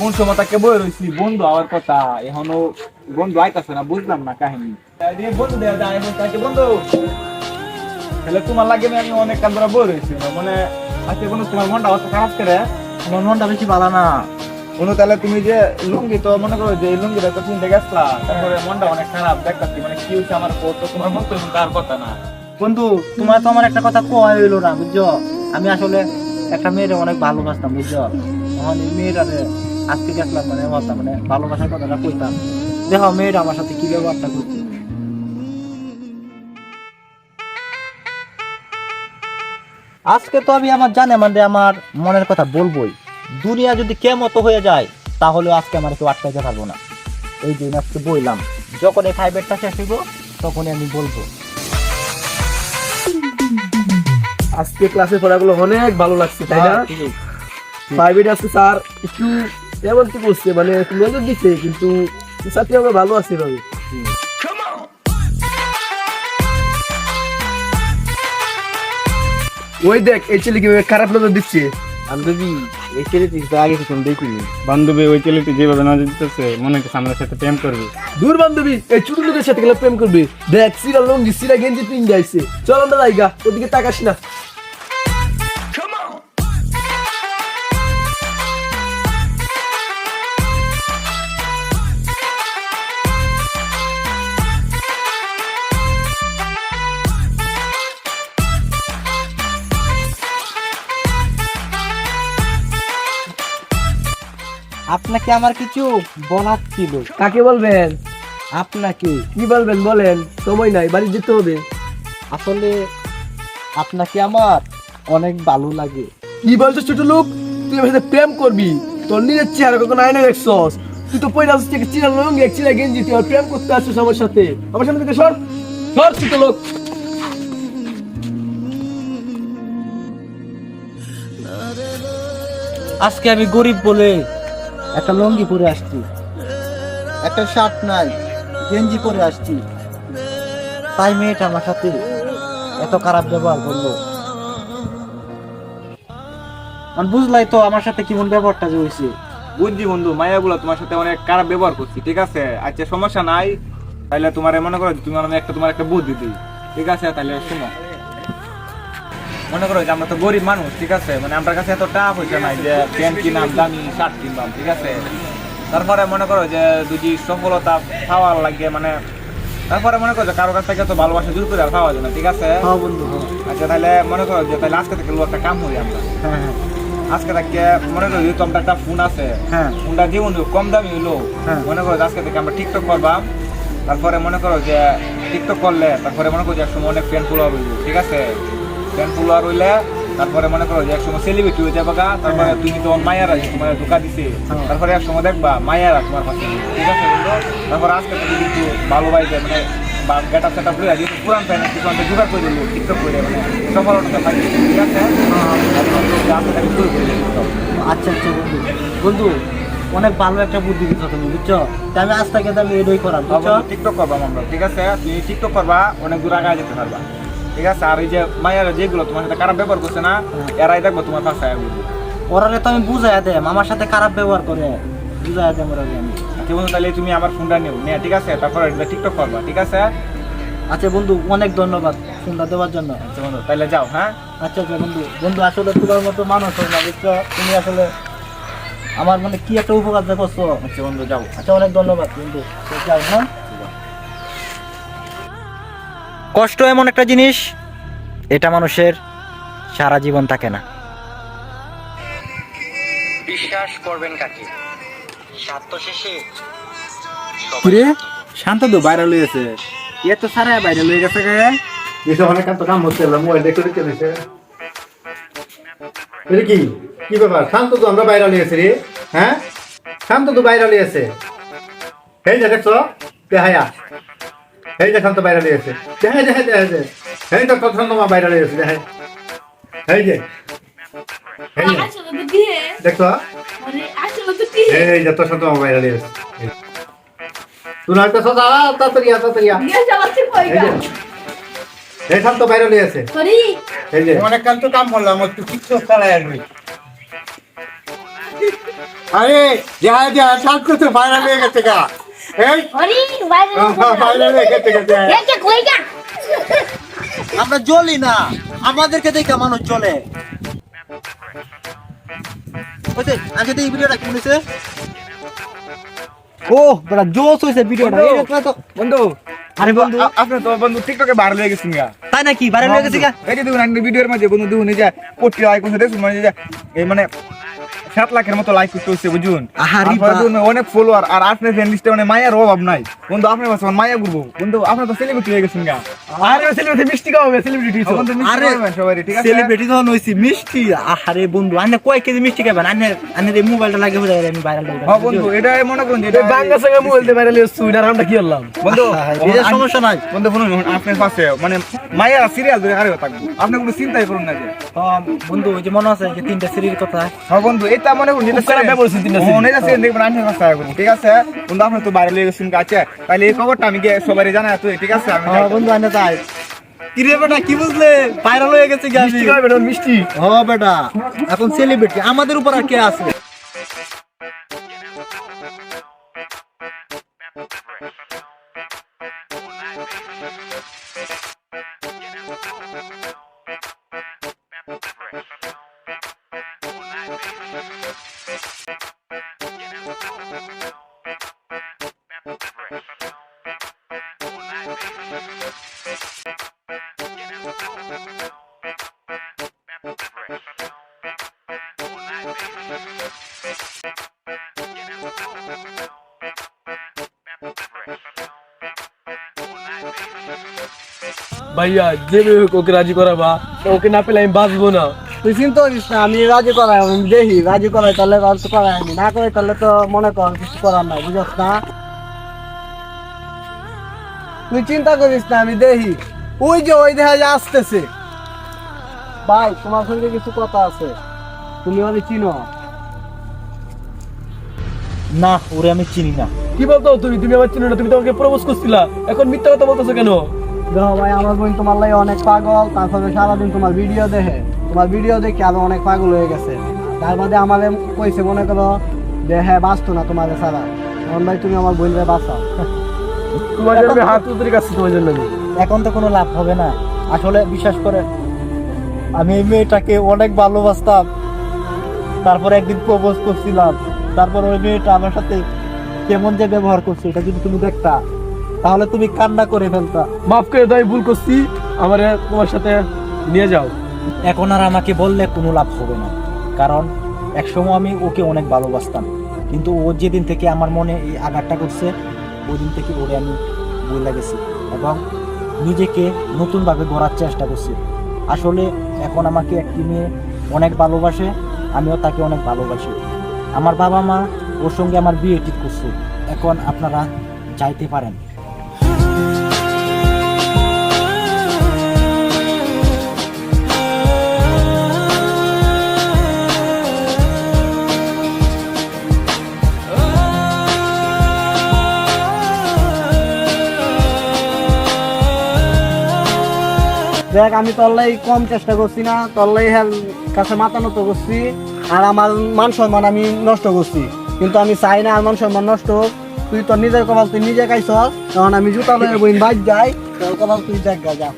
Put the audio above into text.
কোন সময় তাকে বই রয়েছি বন্ধু আমার কথা এখনো বন্ধু আইতাছে না, বুঝলাম না কাহিনী। তাই দিয়ে বন্ধু দেয়া যায় তাকে বন্ধু তাহলে তোমার লাগে আমি অনেক কাল ধরে বই রয়েছি মানে আজকে বন্ধু তোমার মনটা অত খারাপ করে। আমার মনটা বেশি ভালো না। বন্ধু তাহলে তুমি যে লুঙ্গি তো মনে করো যে লুঙ্গিটা তো কিনতে গেছলা, তারপরে মনটা অনেক খারাপ দেখতাছি মানে কি হচ্ছে আমার তো তোমার মন তো তার কথা না। বন্ধু তোমার তো আমার একটা কথা কোয়া হইলো না বুঝছো। আমি আসলে একটা মেয়ের অনেক ভালোবাসতাম বুঝছো। তখন এই মেয়েটারে আজকে গেছিলাম মানে বলতাম মানে ভালোবাসার কথাটা কইতাম, দেখো মেয়েটা আমার সাথে কি ব্যবহারটা করছে। আজকে তো আমি আমার জানে মানে আমার মনের কথা বলবোই। দুনিয়া যদি কেমতো হয়ে যায় তাহলে আজকে আমার কেউ আটকাইতে পারবো না। এই যে আজকে বললাম যখন এই ফাইভেরটা শেষ হইব তখনই আমি বলবো। আজকে ক্লাসে পড়াগুলো অনেক ভালো লাগছে তাই না? প্রাইভেট আছে স্যার একটু এমন কি করছে মানে একটু নজর দিচ্ছে কিন্তু সাথে আমরা ভালো আছি ভাই। ওই দেখ এই ছেলে কি খারাপ নজর দিচ্ছে। বান্ধবী এই ছেলেটি তো আগে কিছু দেখিনি। বান্ধবী ওই ছেলেটি যেভাবে নজর দিতেছে মনে হচ্ছে আমার সাথে প্রেম করবে। দূর বান্ধবী এই ছোট লোকের সাথে গেলে প্রেম করবে। দেখ সিরা লঙ্গি সিরা গেঞ্জি পিন যাইছে, চল আমরা লাইগা ওদিকে তাকাস না। আপনাকে আমার কিছু বলার ছিল। কাকে বলবেন? আপনাকে কি বলবেন বলেন, সময় নাই বাড়ি যেতে হবে। আসলে আপনাকে আমার অনেক ভালো লাগে। কি বলছো ছোট লোক, তুই আমার সাথে প্রেম করবি? তোর নিজের চেহারা কখনো আয়না দেখছস? তুই তো পয়লা থেকে চিরা লঙ্গি এক চিরা গেঞ্জি, তুই আর প্রেম করতে আসছিস আমার সাথে? আমার সামনে থেকে সর সর ছোট লোক। আজকে আমি গরিব বলে একটা লুঙ্গি পরে আসছি, একটা শার্ট নাই, গেঞ্জি পরে আসছি, তাই মেয়েটা আমার সাথে এত খারাপ ব্যবহার করলো। মানে বুঝলাই তো আমার সাথে কেমন ব্যবহারটা যে হয়েছে। বুঝছি বন্ধু, মায়াগুলো তোমার সাথে অনেক খারাপ ব্যবহার করছি, ঠিক আছে? আচ্ছা সমস্যা নাই, তাহলে তোমার মনে করো তুমি তোমার একটা বুদ্ধি দিই, ঠিক আছে? তাহলে শোনো, মনে করো যে আমরা তো গরিব মানুষ, ঠিক আছে? মানে আমার কাছে এত টাকা পয়সা নাই যে প্যান্ট কিনাম, দামি শার্ট কিনবাম, ঠিক আছে? তারপরে মনে করো যে যদি সফলতা পাওয়ার লাগে মানে তারপরে মনে করো যে কারো কাছ থেকে তো ভালোবাসা দূর করে আর পাওয়া যায় না, ঠিক আছে? হ্যাঁ বন্ধু, হ্যাঁ। আচ্ছা তাহলে মনে করো যে তাহলে আজকে থেকে একটা কাম করি আমরা। হ্যাঁ হ্যাঁ আজকে থেকে মনে করো যেহেতু আমরা একটা ফোন আছে, হ্যাঁ ফোনটা যেমন কম দামি হইলো, হ্যাঁ। মনে করো যে আজকে থেকে আমরা টিকটক করবাম। তারপরে মনে করো যে টিকটক করলে তারপরে মনে করো যে একসময় অনেক ফ্যান ফলোয়ার হইল, ঠিক আছে? ফ্যান ফলোয়ার হইলে তারপরে মনে করো যে একসময় সেলিব্রিটি হয়ে যাবে গা। তারপরে তুমি তো মায়ারা তোমার ধোকা দিছে, তারপরে একসময় দেখবা মায়ারা তোমার পাশে, ঠিক আছে বন্ধু? তারপরে আজকে থেকে কিন্তু ভালোবাসে মানে বা গেটা সেটা হয়ে যেহেতু পুরান ফ্যান কিছু আমাদের জোগাড় করে দিল টিকটক করে মানে সফলতা পাই, ঠিক আছে? আচ্ছা আচ্ছা বন্ধু, বন্ধু অনেক ভালো একটা বুদ্ধি দিচ্ছ তুমি বুঝছো। তাই আমি আজ থেকে আমি এটাই করাম বুঝছো। টিকটক করবা আমরা, ঠিক আছে? তুমি টিকটক করবা, অনেক দূর আগে যেতে পারবা, ঠিক আছে? আর এই যে মায়েরা যেগুলো তোমার সাথে খারাপ ব্যবহার করছে না, এরাই দেখবো তোমার পাশে আসবে। ওরালে তো আমি বুঝাই দেম আমার সাথে খারাপ ব্যবহার করে, বুঝাই দেম ওরালে আমি। আচ্ছা বন্ধু তাহলে তুমি আমার ফোনটা নিও নে, ঠিক আছে? তারপরে টিকটক করবা, ঠিক আছে? আচ্ছা বন্ধু অনেক ধন্যবাদ ফোনটা দেওয়ার জন্য। আচ্ছা বন্ধু তাহলে যাও, হ্যাঁ? আচ্ছা আচ্ছা বন্ধু, বন্ধু আসলে তোমার মতো মানুষ হয় না বুঝছো। তুমি আসলে আমার মানে কি একটা উপকার করছো। আচ্ছা বন্ধু যাও। আচ্ছা অনেক ধন্যবাদ বন্ধু, যাও। হ্যাঁ, কষ্ট এমন একটা জিনিস এটা মানুষের সারা জীবন থাকে না। বিশ্বাস করবেন কাকে, স্বার্থ শেষে কিরে শান্ত তো ভাইরাল হয়েছে, এ তো সারা ভাইরাল হয়ে গেছে গে। এসব অনেক কাম হচ্ছে মোবাইল দেখতে দেখতে দিছে। এটা কি কি ব্যাপার? শান্ত তো আমরা বাইরে লিয়েছি রে। হ্যাঁ শান্ত তো বাইরে লিয়েছে। এই যে দেখছো দেহায়া, এই যে শান্ত বাইরে লিয়েছে। দেখে দেখে দেখে দেখে এই তো শান্ত মা বাইরে লিয়েছে। দেখে এই যে দেখছো এই যে তো শান্ত মা বাইরে লিয়েছে। তুই না একটা সদা তাড়াতাড়ি তাড়াতাড়ি এই শান্ত বাইরে লিয়েছে। এই যে অনেক কাল তো কাম করলাম, একটু কিছু চালাই আসবি। আরে যাহা যাহা শান্ত তো ভাইরাল হয়ে গেছে গা এই ভাইরাল হয়ে গেছে আমরা জ্বলি না, আমাদেরকে দেখে মানুষ জ্বলে। আজকে এই ভিডিওটা কি বলেছে? ও বড় জোস হইছে ভিডিওটা। এটা তো বন্ধু, আরে বন্ধু, আপনি তো বন্ধু টিকটকে ভাইরাল হয়ে গেছেন গা। তাই নাকি ভাইরাল হয়ে গেছে গা? এই যে দেখুন একটা ভিডিওর মধ্যে বন্ধু দেখুন এই যে কোটি লাইক করছে দেখুন মানে যে এই মানে 7 লাখের মতো লাইক করতে হচ্ছে বুঝুন। আহারে তারপরে বাহ। দেখুন অনেক ফলোয়ার আর আপনার ফ্রেন্ড লিস্টে মানে মায়ের অভাব নাই বন্ধু। আপনার কাছে মায়া ঘুরবো বন্ধু, আপনার তো সেলিব্রিটি হয়ে গেছেন গা। আরে সেলিব্রিটি মিষ্টি খাওয়াবে সেলিব্রিটি এখন তো মিষ্টি আরে খাওয়াবেন সবাই, ঠিক আছে? সেলিব্রিটি তো হইছি মিষ্টি। আহারে বন্ধু, আন্নে কয় কেজি মিষ্টি খাবেন? আন্নে এই মোবাইলটা লাগে হয়ে যায়, আমি ভাইরাল হই। হ্যাঁ বন্ধু, এটা মনে করুন যে এটা বাংলা সঙ্গে মোবাইল দিয়ে ভাইরাল হচ্ছে আর আমরা কি করলাম বন্ধু এই যে সমস্যা নাই। বন্ধু শুনুন, আপনার কাছে মানে মায়া সিরিয়াল ধরে আরে থাকবো, আপনি কোনো চিন্তাই করুন না যে। বন্ধু ওই যে মনে আছে যে 3টা সিরির কথা? হ্যাঁ বন্ধু, এটা মনে করুন যেটা খারাপ ব্যবহার হচ্ছে তিনটা সিরিয়াল। মনে আছে দেখবেন আমি কাছে করুন, ঠিক আছে বন্ধু? আপনি তো বাইরে লেগে গেছেন গাছে, তাহলে এই খবরটা আমি গিয়ে সবাই জানাই তুই, ঠিক আছে? আমি হ্যাঁ বন্ধু, আন্নে তাই কি রে বেটা, কি বুঝলে? ভাইরাল হয়ে গেছে কি? মিষ্টি খাওয়াবে না মিষ্টি ও বেটা, এখন সেলিব্রিটি আমাদের উপর আর কে আছে? ভাইয়া যেভাবে হোক ওকে রাজি করাবা, ওকে না পেলে আমি বাঁচবো না। তুই চিন্তা করিস না, আমি রাজি করাই, আমি দেখি রাজি করাই তাহলে আর তো করাই, আমি না করাই তাহলে তো মনে কর কিছু করার নাই, বুঝছ না? তুই চিন্তা করিস না, আমি দেখি। ওই যে ওই দেখা যায় আসতেছে। ভাই তোমার সঙ্গে কিছু কথা আছে, তুমি ওরে চিনো? না, ওরে আমি চিনি না। কি বলতো তুমি? তুমি আমার চিনো না? তুমি তো আমাকে প্রপোজ করছিলা, এখন মিথ্যা কথা বলতেছো কেন? দেখো ভাই, আমার বোন তোমার লাগে অনেক পাগল, তারপরে সারাদিন তোমার ভিডিও দেখে, তোমার ভিডিও দেখে আরো অনেক পাগল হয়ে গেছে। তার বাদে আমার কইছে মনে করো যে হ্যাঁ বাঁচতো না তোমার ছাড়া। এখন ভাই তুমি আমার বোনরে বাঁচাও। তোমার জন্য আমি হাত উত্তরে কাছে, তোমার জন্য আমি। এখন তো কোনো লাভ হবে না। আসলে বিশ্বাস করে আমি এই মেয়েটাকে অনেক ভালোবাসতাম, তারপরে একদিন প্রপোজ করছিলাম, তারপর ওই মেয়েটা আমার সাথে কেমন যে ব্যবহার করছে এটা যদি তুমি দেখতা তাহলে তুমি কান্না করে ফেলতা। মাফ করে দাও, আমি ভুল করছি, আমারে তোমার সাথে নিয়ে যাও। এখন আর আমাকে বললে কোনো লাভ হবে না, কারণ একসময় আমি ওকে অনেক ভালোবাসতাম, কিন্তু ও যেদিন থেকে আমার মনে এই আঘাতটা করছে ওই দিন থেকে ওরে আমি বইলা গেছি এবং নিজেকে নতুনভাবে গড়ার চেষ্টা করছি। আসলে এখন আমাকে একটি মেয়ে অনেক ভালোবাসে, আমিও তাকে অনেক ভালোবাসি। আমার বাবা মা ওর সঙ্গে আমার বিয়ে ঠিক করছে, এখন আপনারা যাইতে পারেন। দেখ আমি তোর লাই কম চেষ্টা করছি না, তোর লাই হ্যাঁ কাছে মাথা নত করছি, আর আমার মান সম্মান আমি নষ্ট করছি, কিন্তু আমি চাই না আর মান সম্মান নষ্ট হোক। তুই তোর নিজের কপাল তুই নিজে খাইছ, তখন আমি জুতা লয়ে বইন বাইর যাই, তোর কপাল তুই দেখ গা যা।